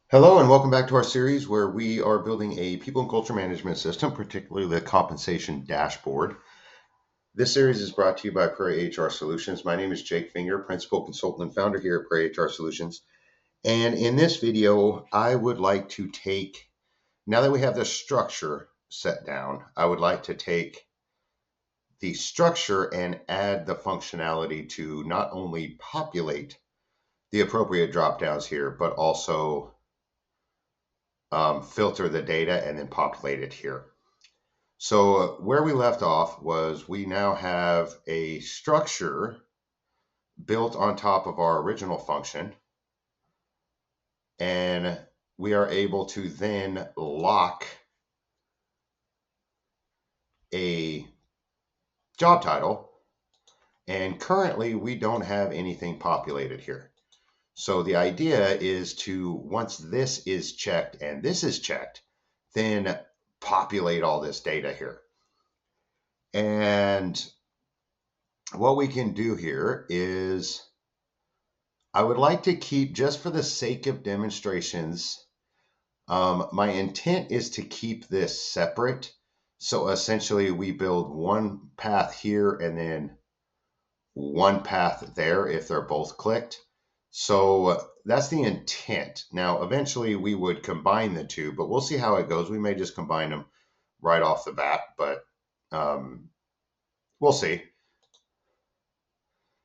Hello and welcome back to our series where we are building a people and culture management system, particularly the compensation dashboard. This series is brought to you by Prairie HR Solutions. My name is Jake Finger, principal consultant and founder here at Prairie HR Solutions. And in this video, I would like to take, now that we have the structure set down, I would like to take the structure and add the functionality to not only populate the appropriate drop downs here, but also filter the data and then populate it here. So where we left off was we now have a structure built on top of our original function, and we are able to then lock a job title, and currently we don't have anything populated here. So the idea is to, once this is checked and this is checked, then populate all this data here. And what we can do here is I would like to keep, just for the sake of demonstrations, my intent is to keep this separate. So essentially we build one path here and then one path there if they're both clicked. So that's the intent. Now, eventually we would combine the two, but we'll see how it goes. We may just combine them right off the bat, but we'll see.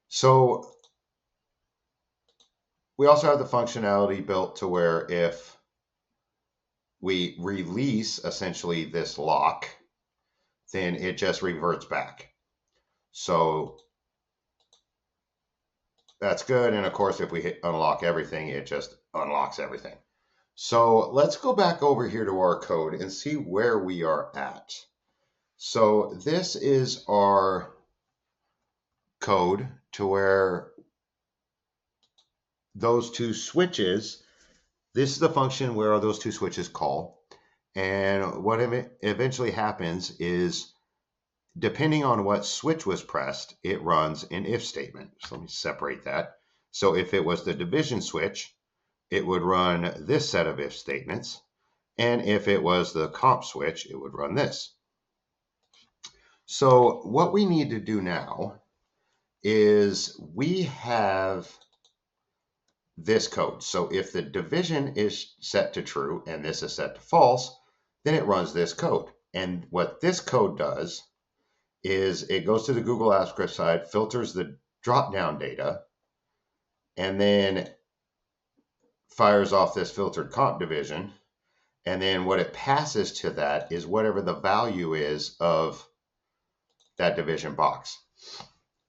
So we also have the functionality built to where if we release essentially this lock, then it just reverts back. So that's good. And of course, if we hit unlock everything, it just unlocks everything. So let's go back over here to our code and see where we are at. So this is our code to where those two switches, this is the function where those two switches call. And what eventually happens is, depending on what switch was pressed, it runs an if statement. So let me separate that. So if it was the division switch, it would run this set of if statements. And if it was the comp switch, it would run this. So what we need to do now is we have this code. So if the division is set to true and this is set to false, then it runs this code. And what this code does is it goes to the Google Apps Script side, filters the drop-down data, and then fires off this filtered comp division. And then what it passes to that is whatever the value is of that division box.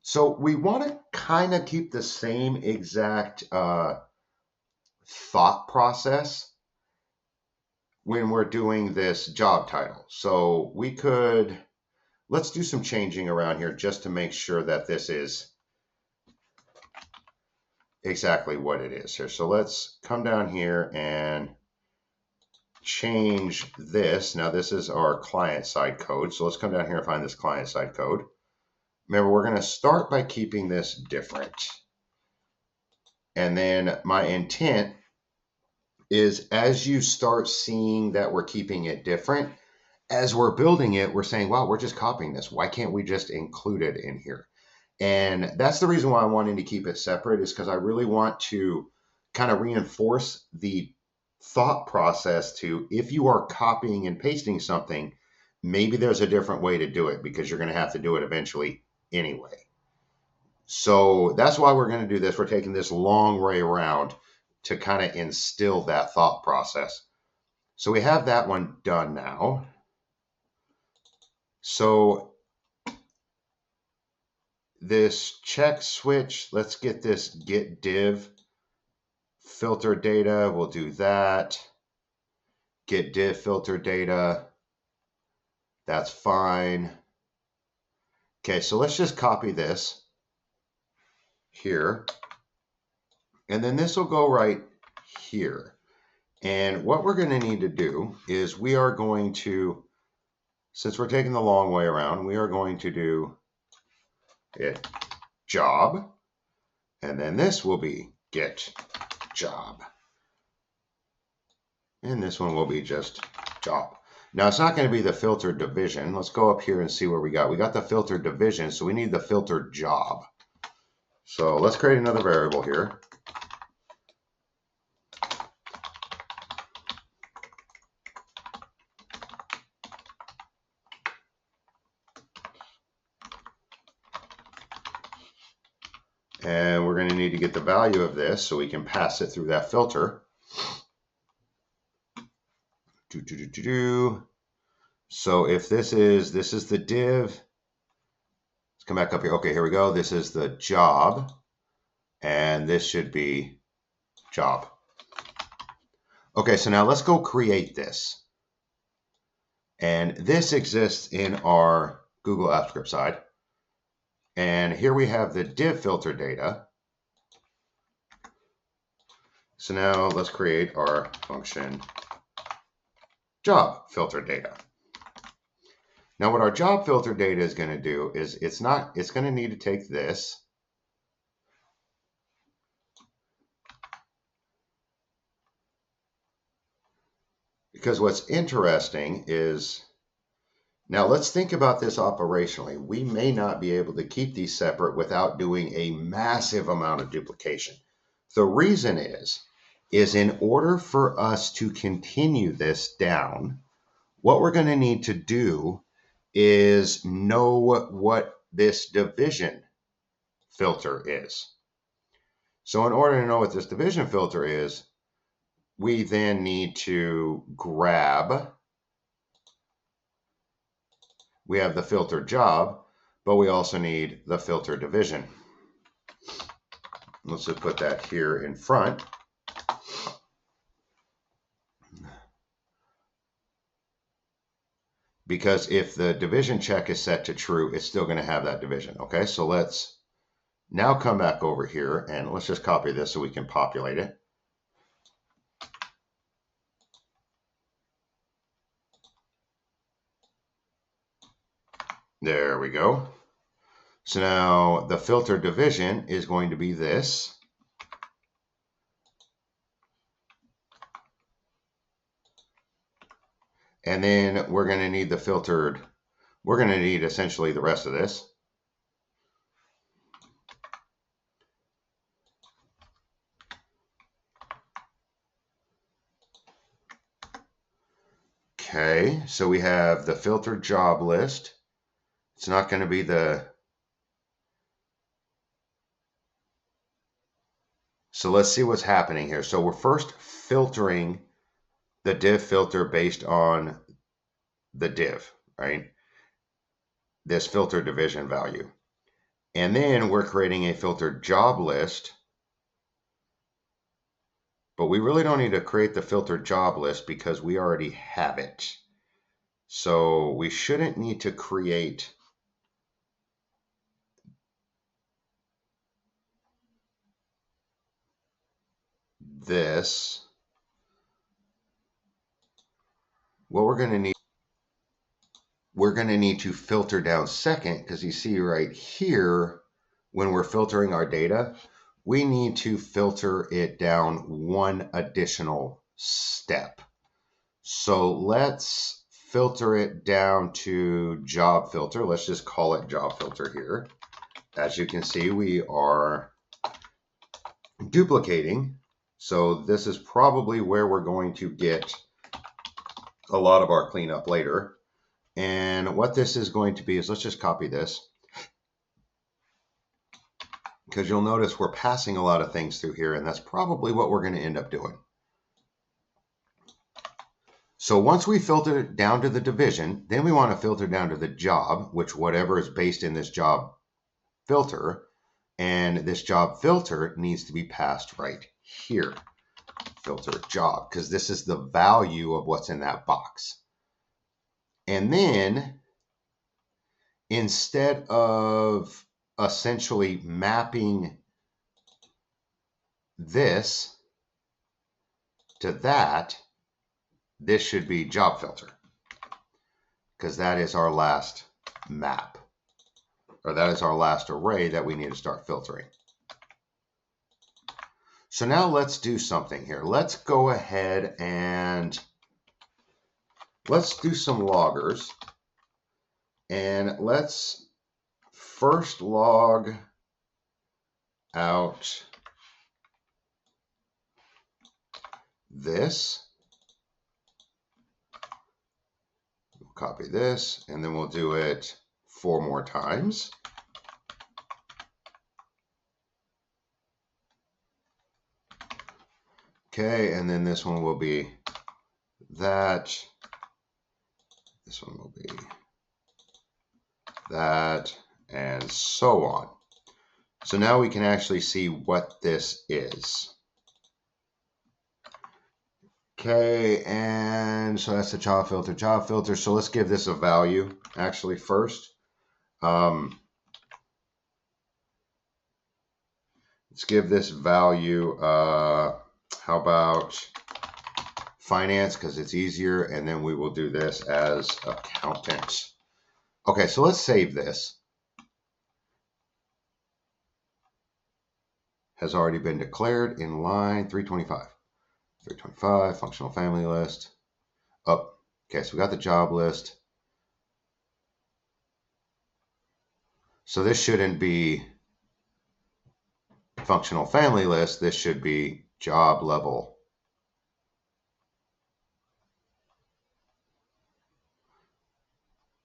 So we want to kind of keep the same exact thought process when we're doing this job title. So we could, let's do some changing around here just to make sure that this is exactly what it is here. So let's come down here and change this. Now this is our client side code. So let's come down here and find this client side code. Remember, we're going to start by keeping this different. And then my intent is, as you start seeing that we're keeping it different, as we're building it, we're saying, wow, we're just copying this. Why can't we just include it in here? And that's the reason why I'm wanting to keep it separate, is because I really want to kind of reinforce the thought process to, if you are copying and pasting something, maybe there's a different way to do it because you're going to have to do it eventually anyway. So that's why we're going to do this. We're taking this long way around to kind of instill that thought process. So we have that one done now. So this check switch, let's get this get div filter data. We'll do that. Get div filter data. That's fine. Okay, so let's just copy this here. And then this will go right here. And what we're going to need to do is we are going to, since we're taking the long way around, we are going to do get job. And then this will be get job. And this one will be just job. Now it's not going to be the filter division. Let's go up here and see where we got. We got the filter division, so we need the filter job. So let's create another variable here. And we're going to need to get the value of this so we can pass it through that filter. So if this is the div, let's come back up here. Okay, here we go. This is the job, and this should be job. Okay, so now let's go create this. And this exists in our Google Apps Script side. And here we have the div filter data. So now let's create our function job filter data. Now what our job filter data is going to do is it's going to need to take this because what's interesting is, now let's think about this operationally. We may not be able to keep these separate without doing a massive amount of duplication. The reason is in order for us to continue this down, what we're going to need to do is know what this division filter is. So in order to know what this division filter is, we then need to grab, we have the filter job, but we also need the filter division. Let's just put that here in front. Because if the division check is set to true, it's still going to have that division. Okay, so let's now come back over here and let's just copy this so we can populate it. There we go. So now the filter division is going to be this. And then we're going to need the filtered, we're going to need essentially the rest of this. Okay, so we have the filtered job list. It's not going to be the, so let's see what's happening here. So we're first filtering the div filter based on the div, right? This filter division value. And then we're creating a filtered job list. But we really don't need to create the filtered job list because we already have it. So we shouldn't need to create this. What we're going to need to filter down second, because you see right here, when we're filtering our data, we need to filter it down one additional step. So let's filter it down to job filter. Let's just call it job filter here. As you can see, we are duplicating. So this is probably where we're going to get a lot of our cleanup later. And what this is going to be is, let's just copy this, because you'll notice we're passing a lot of things through here, and that's probably what we're going to end up doing. So once we filter down to the division, then we want to filter down to the job, which whatever is based in this job filter, and this job filter needs to be passed right here. Filter job, because this is the value of what's in that box. And then instead of essentially mapping this to that, this should be job filter, because that is our last map, or that is our last array that we need to start filtering. So now let's do something here. Let's go ahead and let's do some loggers. And let's first log out this. We'll copy this, and then we'll do it 4 more times. Okay, and then this one will be that. This one will be that, and so on. So now we can actually see what this is. Okay, and so that's the job filter. So let's give this a value actually first. Let's give this value, how about finance, because it's easier, and then we will do this as accountant. Okay, so let's save this. Has already been declared in line 325. 325, functional family list. Oh, okay, so we got the job list. So this shouldn't be functional family list. This should be job level.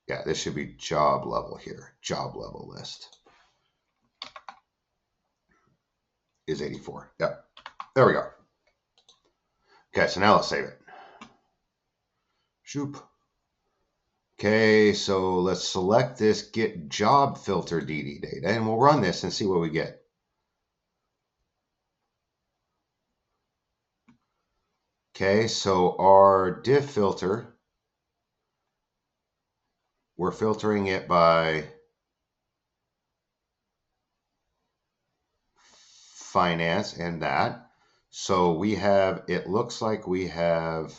Yeah, this should be job level here. Job level list is 84. Yep, there we go. Okay, so now let's save it. Shoop. Okay, so let's select this get job filter DD data, and we'll run this and see what we get. Okay, so our div filter, we're filtering it by finance and that. So we have, it looks like we have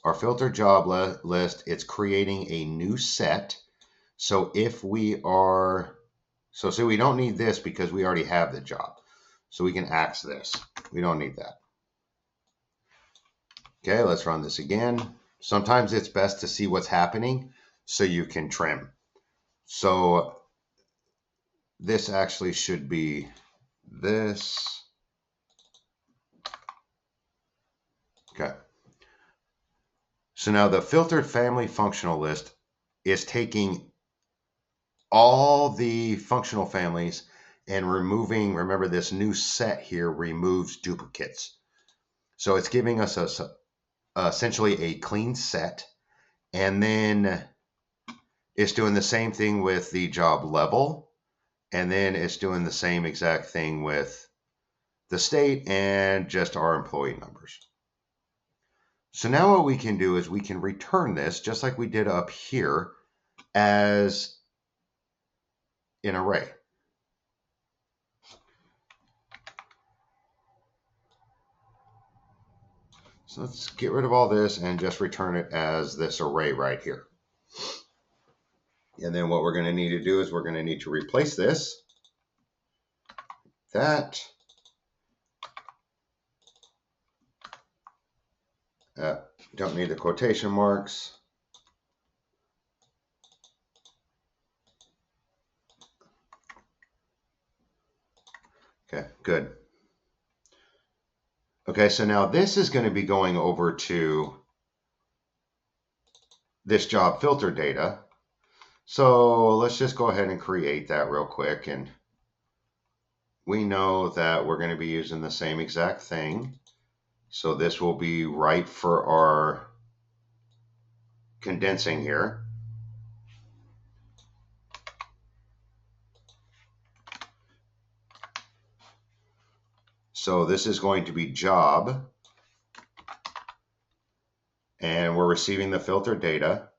our filter job list. It's creating a new set. So if we are, so we don't need this because we already have the job. So we can axe this. We don't need that. Okay, let's run this again. Sometimes it's best to see what's happening so you can trim. So this actually should be this. Okay. So now the filtered family functional list is taking all the functional families and removing, remember this new set here removes duplicates. So it's giving us essentially a clean set, and then it's doing the same thing with the job level, and then it's doing the same exact thing with the state and just our employee numbers. So now what we can do is we can return this just like we did up here as an array. So let's get rid of all this and just return it as this array right here. And then what we're going to need to do is we're going to need to replace this, that, don't need the quotation marks. Okay, good. Okay, so now this is going to be going over to this job filter data. So let's just go ahead and create that real quick. And we know that we're going to be using the same exact thing. So this will be right for our condensing here. So this is going to be job, and we're receiving the filter data,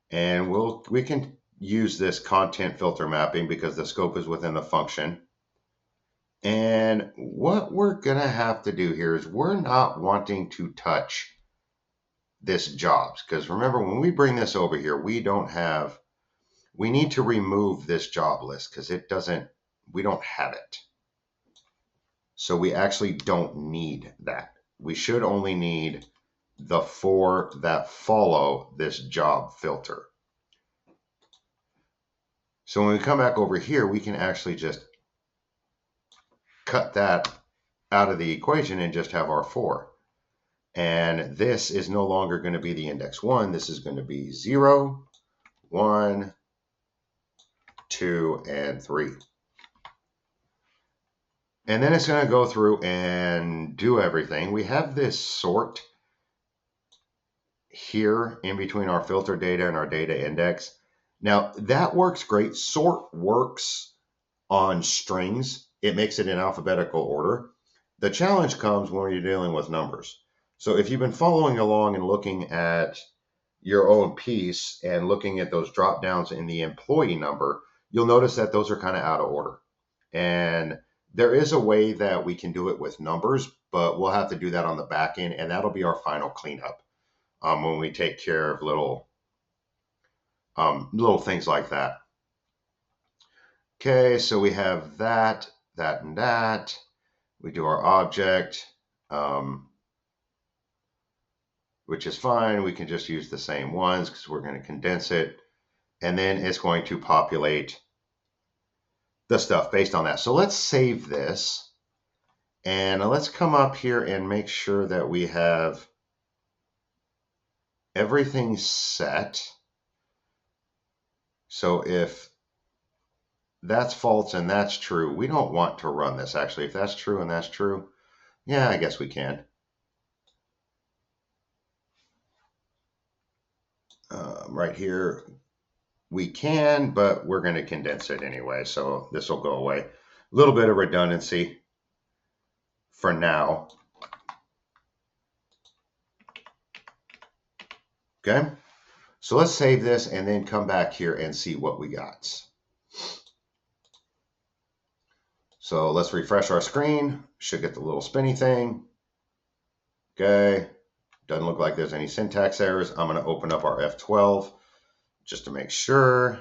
and we can use this content filter mapping because the scope is within the function. And what we're going to have to do here is we're not wanting to touch this jobs, because remember when we bring this over here, we need to remove this job list because we don't have it. So we actually don't need that. We should only need the 4 that follow this job filter. So when we come back over here, we can actually just cut that out of the equation and just have our 4. And this is no longer going to be the index 1. This is going to be 0, 1, 2, and 3. And then it's going to go through and do everything. We have this sort here in between our filter data and our data index. Now that works great. Sort works on strings. It makes it in alphabetical order. The challenge comes when you're dealing with numbers. So if you've been following along and looking at your own piece and looking at those drop downs in the employee number, you'll notice that those are kind of out of order. And there is a way that we can do it with numbers, but we'll have to do that on the back end, and that'll be our final cleanup when we take care of little things like that. Okay, so we have that, that, and that. We do our object, which is fine. We can just use the same ones because we're going to condense it. And then it's going to populate the stuff based on that. So let's save this. And let's come up here and make sure that we have everything set. So if that's false and that's true, we don't want to run this actually. If that's true and that's true, yeah, I guess we can. Right here, we can, but we're going to condense it anyway. So this will go away. A little bit of redundancy for now. Okay. So let's save this and then come back here and see what we got. So let's refresh our screen. Should get the little spinny thing. Okay. Doesn't look like there's any syntax errors. I'm going to open up our F12 just to make sure.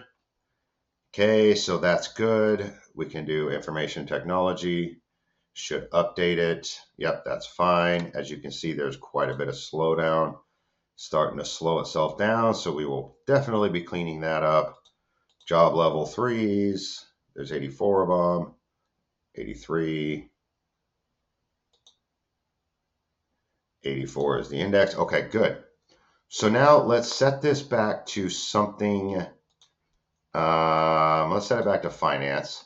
Okay, so that's good. We can do information technology. Should update it. Yep, that's fine. As you can see, there's quite a bit of slowdown. Starting to slow itself down, so we will definitely be cleaning that up. Job level 3s. There's 84 of them. 83. 84 is the index. Okay, good. So now let's set this back to something. Let's set it back to finance.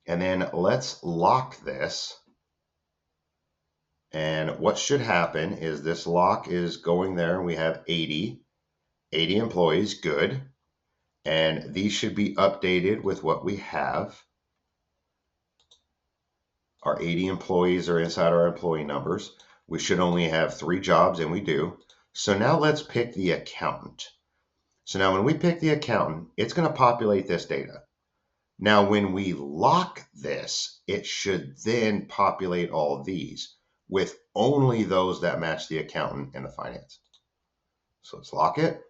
And then let's lock this. And what should happen is this lock is going there. We have 80 employees. Good. And these should be updated with what we have. Our 80 employees are inside our employee numbers. We should only have 3 jobs, and we do. So now let's pick the accountant. So now when we pick the accountant, it's going to populate this data. Now when we lock this, it should then populate all of these with only those that match the accountant and the finance. So let's lock it.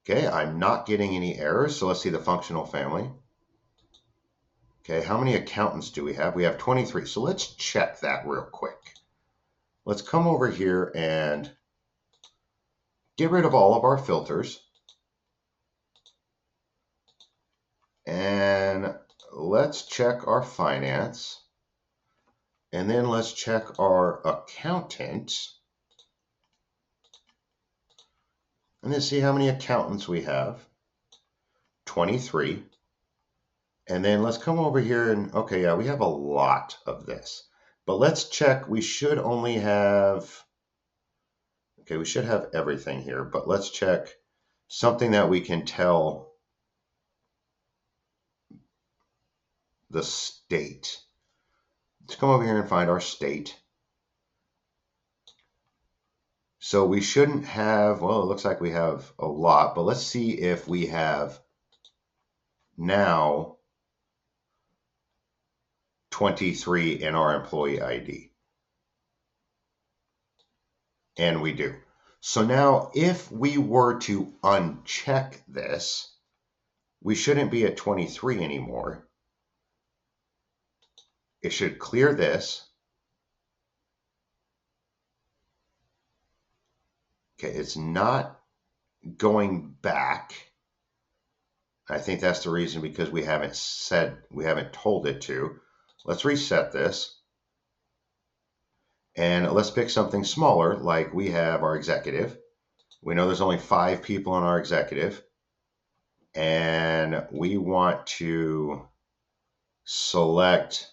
Okay, I'm not getting any errors, so let's see the functional family. Okay, how many accountants do we have? We have 23, so let's check that real quick. Let's come over here and get rid of all of our filters. And let's check our finance. And then let's check our accountant. And then see how many accountants we have. 23. And then let's come over here and, okay, yeah, we have a lot of this. But let's check, we should only have, okay, we should have everything here. But let's check something that we can tell the state. Let's come over here and find our state. So we shouldn't have, well, it looks like we have a lot, but let's see if we have now 23 in our employee ID. And we do. So now if we were to uncheck this, we shouldn't be at 23 anymore. it should clear this. Okay, it's not going back. I think that's the reason, because we haven't told it to. Let's reset this. And let's pick something smaller, like we have our executive. We know there's only 5 people on our executive. And we want to select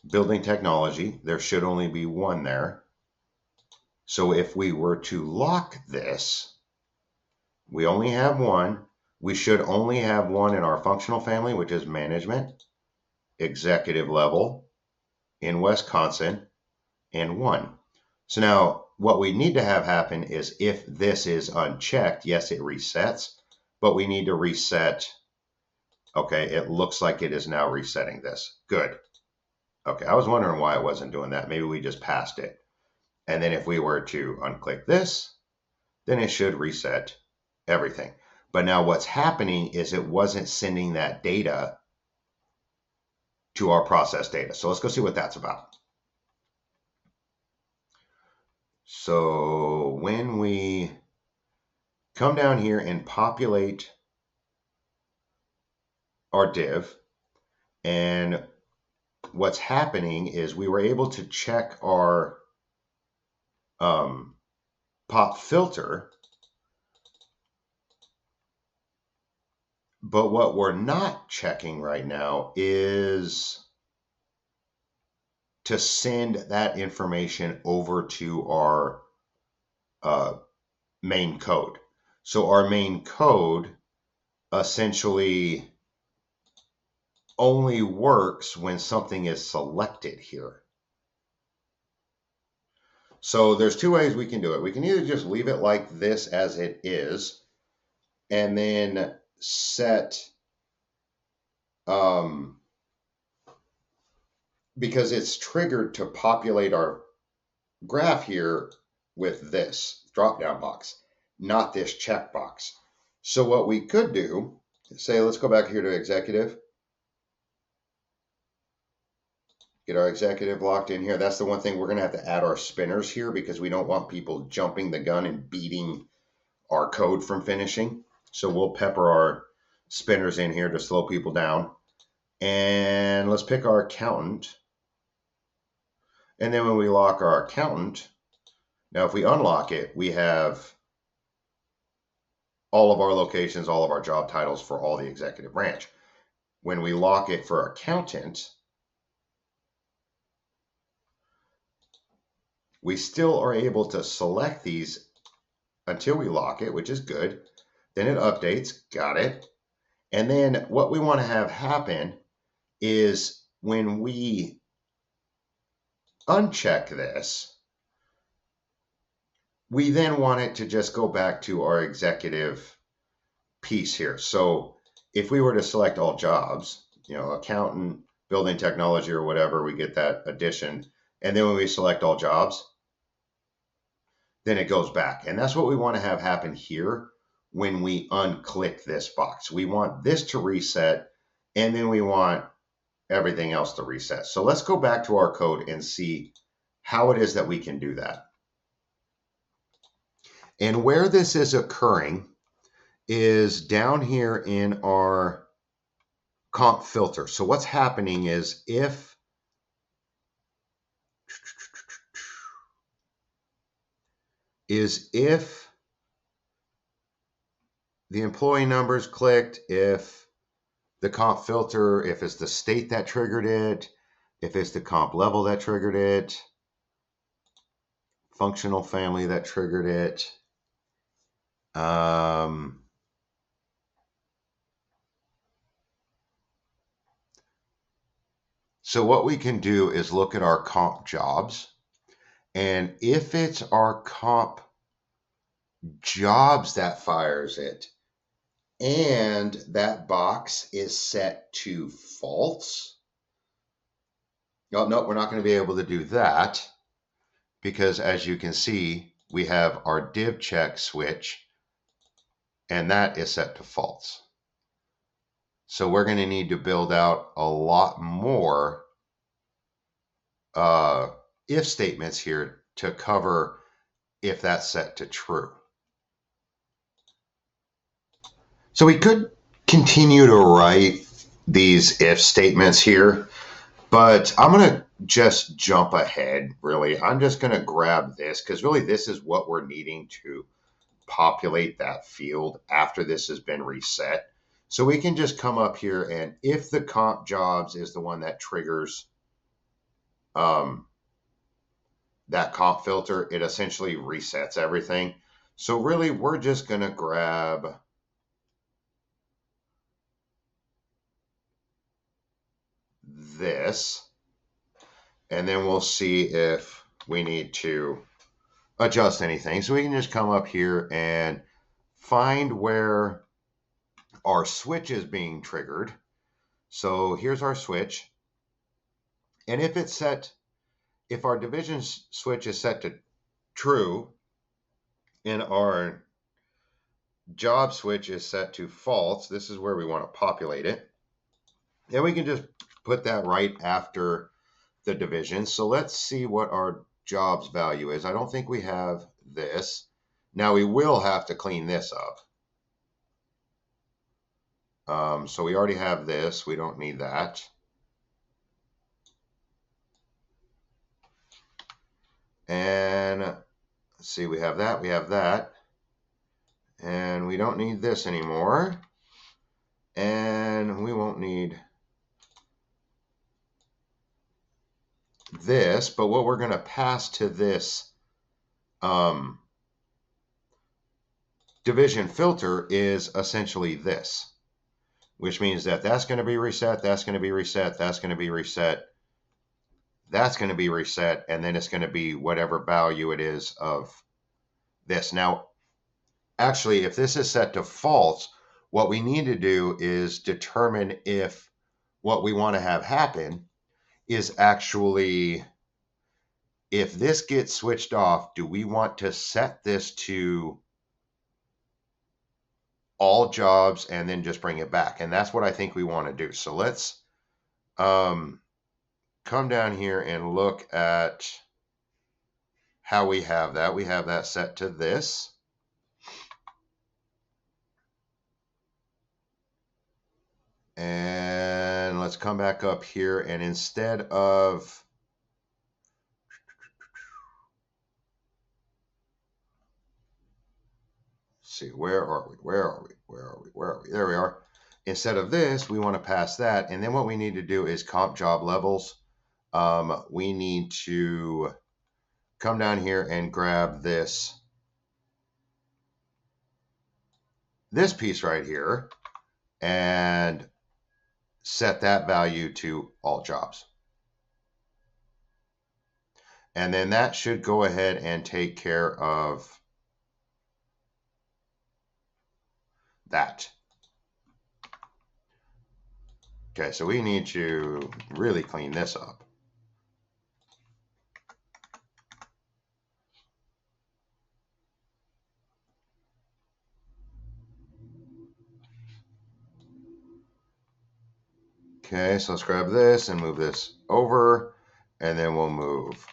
building technology. There should only be 1 there. So if we were to lock this, we only have 1. We should only have 1 in our functional family, which is management, executive level in Wisconsin, and 1. So now what we need to have happen is, if this is unchecked, yes, it resets, but we need to reset. Okay, it looks like it is now resetting this. Good. Okay, I was wondering why it wasn't doing that. Maybe we just passed it. And then if we were to unclick this, then it should reset everything. But now what's happening is it wasn't sending that data to our process data. So let's go see what that's about. So when we come down here and populate our div, and what's happening is we were able to check our pop filter, but what we're not checking right now is to send that information over to our main code. So our main code essentially only works when something is selected here. So there's 2 ways we can do it. We can either just leave it like this as it is, and then set, because it's triggered to populate our graph here with this drop-down box, not this checkbox. So what we could do, say, let's go back here to executive. Get our executive locked in here. That's the one thing we're going to have to add our spinners here, because we don't want people jumping the gun and beating our code from finishing. So we'll pepper our spinners in here to slow people down. And let's pick our accountant. And then when we lock our accountant, now if we unlock it, we have all of our locations, all of our job titles for all the executive branch. When we lock it for accountant, we still are able to select these until we lock it, which is good. Then it updates, got it. And then what we want to have happen is, when we uncheck this, we then want it to just go back to our executive piece here. So if we were to select all jobs, accountant, building technology, or whatever, we get that addition. And then when we select all jobs, then it goes back. And that's what we want to have happen here when we unclick this box. We want this to reset, and then we want everything else to reset. So let's go back to our code and see how it is that we can do that. And where this is occurring is down here in our comp filter. So what's happening is, if the employee numbers clicked, if the comp filter, if it's the state that triggered it, if it's the comp level that triggered it, functional family that triggered it, so what we can do is look at our comp jobs, and if it's our comp jobs that fires it, and that box is set to false. No, we're not going to be able to do that, because as you can see, we have our div check switch, and that is set to false. So we're going to need to build out a lot more if statements here to cover if that's set to true. So we could continue to write these if statements here, but I'm going to just jump ahead, really. I'm just going to grab this because really this is what we're needing to populate that field after this has been reset. So we can just come up here, and if the comp jobs is the one that triggers that comp filter, it essentially resets everything. So really we're just going to grab this, and then we'll see if we need to adjust anything. So we can just come up here and find where our switch is being triggered. So here's our switch. And if it's set, if our division switch is set to true and our job switch is set to false, this is where we want to populate it. And we can just put that right after the division. So let's see what our jobs value is. I don't think we have this. Now we will have to clean this up. So we already have this. We don't need that. And let's see, we have that, we have that. And we don't need this anymore. And we won't need this, but what we're going to pass to this division filter is essentially this, which means that that's going to be reset, that's going to be reset, that's going to be reset, that's going to be reset, and then it's going to be whatever value it is of this. Now, actually, if this is set to false, what we need to do is determine if what we want to have happen is actually, if this gets switched off, do we want to set this to all jobs and then just bring it back? And that's what I think we want to do. So let's come down here and look at how we have that. We have that set to this. And let's come back up here, and instead of see, where are we? There we are. Instead of this, we want to pass that. And then what we need to do is comp job levels. We need to come down here and grab this piece right here and set that value to all jobs. And then that should go ahead and take care of that. Okay, so we need to really clean this up. Okay, so let's grab this and move this over, and then we'll move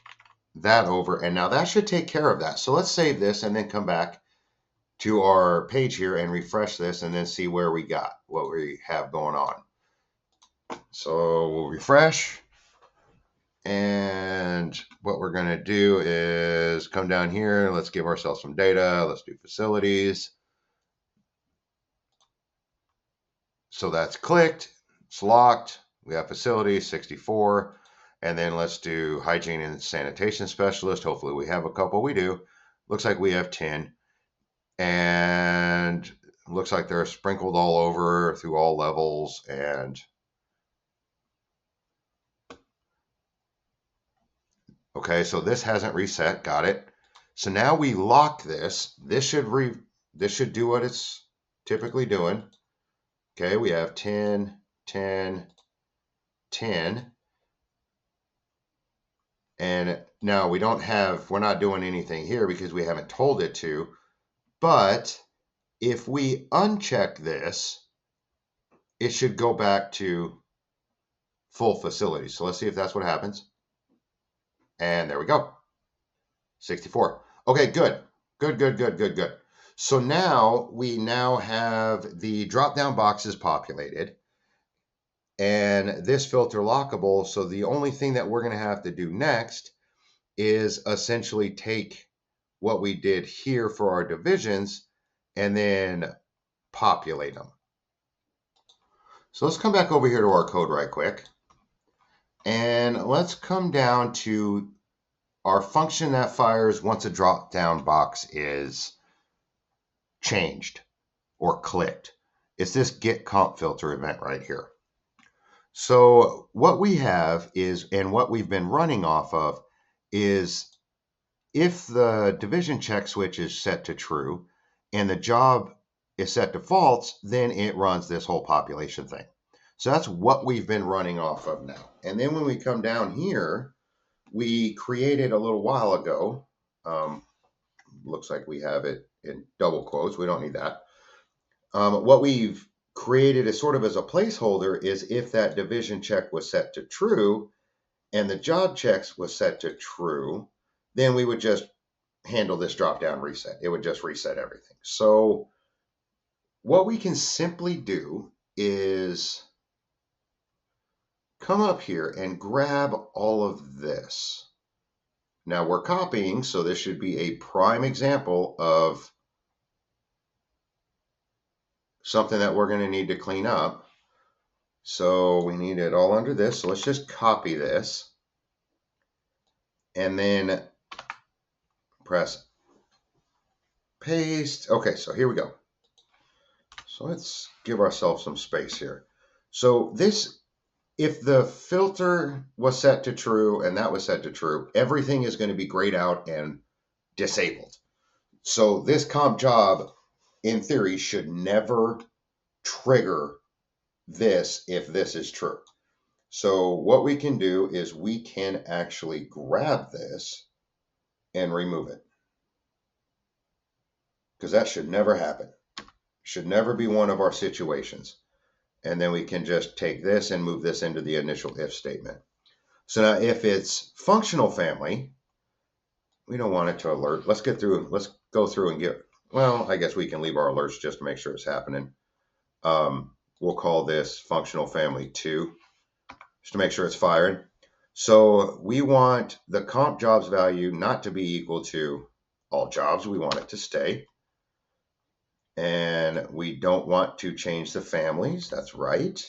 that over. And now that should take care of that. So let's save this and then come back to our page here and refresh this and then see where we got, what we have going on. So we'll refresh. And what we're going to do is come down here. Let's give ourselves some data. Let's do facilities. So that's clicked. It's locked. We have facilities 64. And then let's do hygiene and sanitation specialist. Hopefully we have a couple. We do. Looks like we have 10. And looks like they're sprinkled all over through all levels. And okay, so this hasn't reset. Got it. So now we lock this. This should do what it's typically doing. Okay, we have 10, 10, 10. And now we're not doing anything here because we haven't told it to. But if we uncheck this it should go back to full facility. So let's see if that's what happens. And there we go. 64. Okay, good. Good. So now we have the drop-down boxes populated and this filter lockable. So the only thing that we're going to have to do next is essentially take what we did here for our divisions and then populate them. So let's come back over here to our code right quick. And let's come down to our function that fires once a drop-down box is changed or clicked. It's this get comp filter event right here. So what we have is, and what we've been running off of is, if the division check switch is set to true and the job is set to false, then it runs this whole population thing. So that's what we've been running off of now. And then when we come down here, we created a little while ago, looks like we have it in double quotes. We don't need that. What we've created as sort of as a placeholder is if that division check was set to true and the job checks was set to true, then we would just handle this drop-down reset. It would just reset everything. So what we can simply do is come up here and grab all of this. Now we're copying, so this should be a prime example of something that we're going to need to clean up. So we need it all under this. So let's just copy this and then press paste. Okay, so here we go. So let's give ourselves some space here. So this, if the filter was set to true and that was set to true, everything is going to be grayed out and disabled. So this comp job, in theory, should never trigger this if this is true. So what we can do is we can actually grab this and remove it, because that should never happen. Should never be one of our situations. And then we can just take this and move this into the initial if statement. So now if it's functional family, we don't want it to alert. Let's go through and get, well, I guess we can leave our alerts just to make sure it's happening. We'll call this functional family 2, just to make sure it's firing. So we want the comp jobs value not to be equal to all jobs. We want it to stay. And we don't want to change the families. That's right.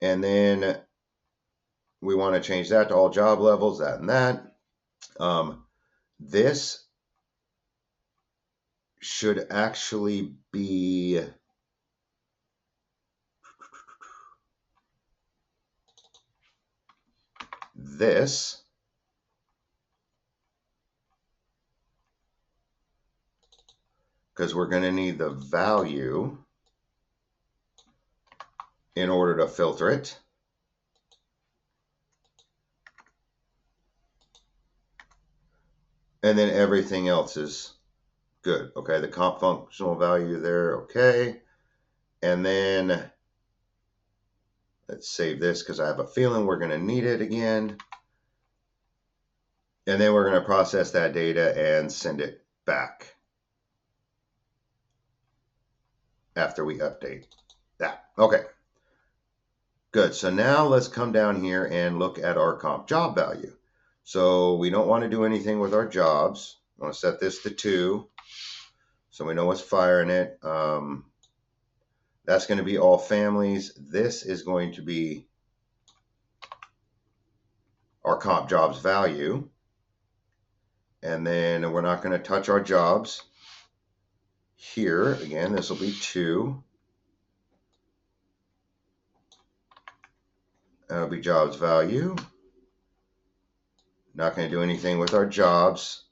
And then we want to change that to all job levels, that and that. This should actually be this. Because we're going to need the value in order to filter it. And then everything else is good. Okay, the comp functional value there, okay. And then let's save this because I have a feeling we're going to need it again. And then we're going to process that data and send it back after we update that. Okay, good. So now let's come down here and look at our comp job value. So we don't want to do anything with our jobs. I want to set this to 2 so we know what's firing it. That's going to be all families. This is going to be our comp jobs value. And then we're not going to touch our jobs. Here, again, this will be 2. That'll be jobs value. Not going to do anything with our jobs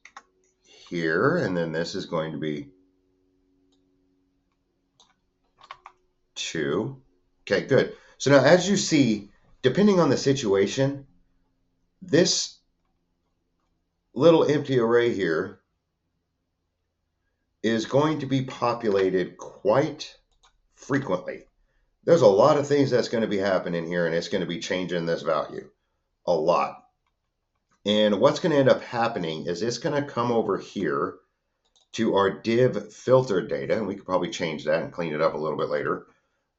here. And then this is going to be 2. Okay, good. So now as you see, depending on the situation, this little empty array here is going to be populated quite frequently. There's a lot of things that's going to be happening here, and it's going to be changing this value a lot. And what's going to end up happening is it's going to come over here to our div filter data, and we could probably change that and clean it up a little bit later.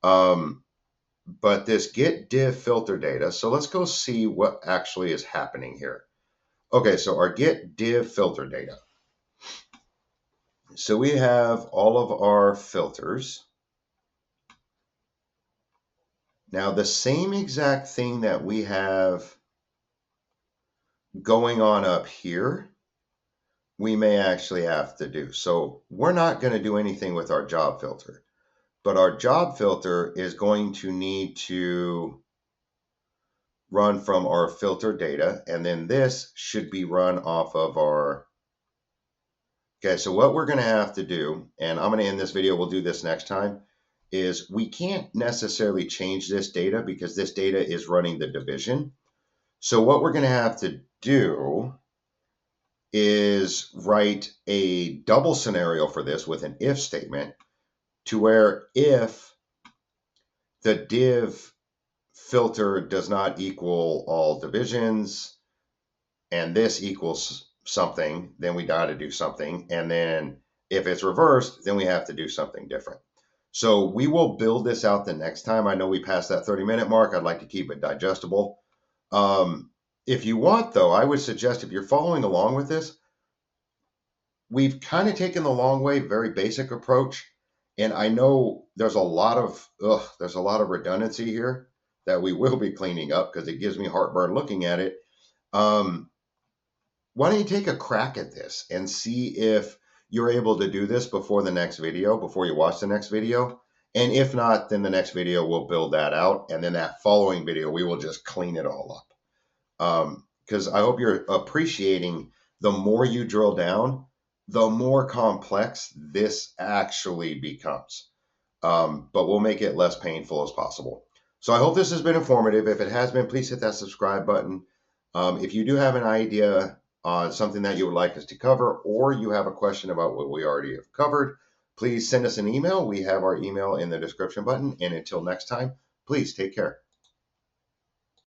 But this get div filter data, so let's go see what actually is happening here. Okay, so our get div filter data. So we have all of our filters. Now the same exact thing that we have going on up here, we may actually have to do. So we're not going to do anything with our job filter, but our job filter is going to need to run from our filter data, and then this should be run off of our. Okay, so what we're going to have to do, and I'm going to end this video, we'll do this next time, is we can't necessarily change this data because this data is running the division. So what we're going to have to do is write a double scenario for this with an if statement, to where if the div filter does not equal all divisions and this equals something, then we got to do something. And then if it's reversed, then we have to do something different. So we will build this out the next time. I know we passed that 30-minute mark. I'd like to keep it digestible. If you want, though, I would suggest if you're following along with this, we've kind of taken the long way, very basic approach. And I know there's a lot of redundancy here that we will be cleaning up because it gives me heartburn looking at it. Why don't you take a crack at this and see if you're able to do this before the next video, before you watch the next video. And if not, then the next video we'll build that out. And then that following video, we will just clean it all up. Because I hope you're appreciating the more you drill down, the more complex this actually becomes. But we'll make it less painful as possible. So I hope this has been informative. If it has been, please hit that subscribe button. If you do have an idea on something that you would like us to cover, or you have a question about what we already have covered, please send us an email. We have our email in the description button. And until next time, please take care.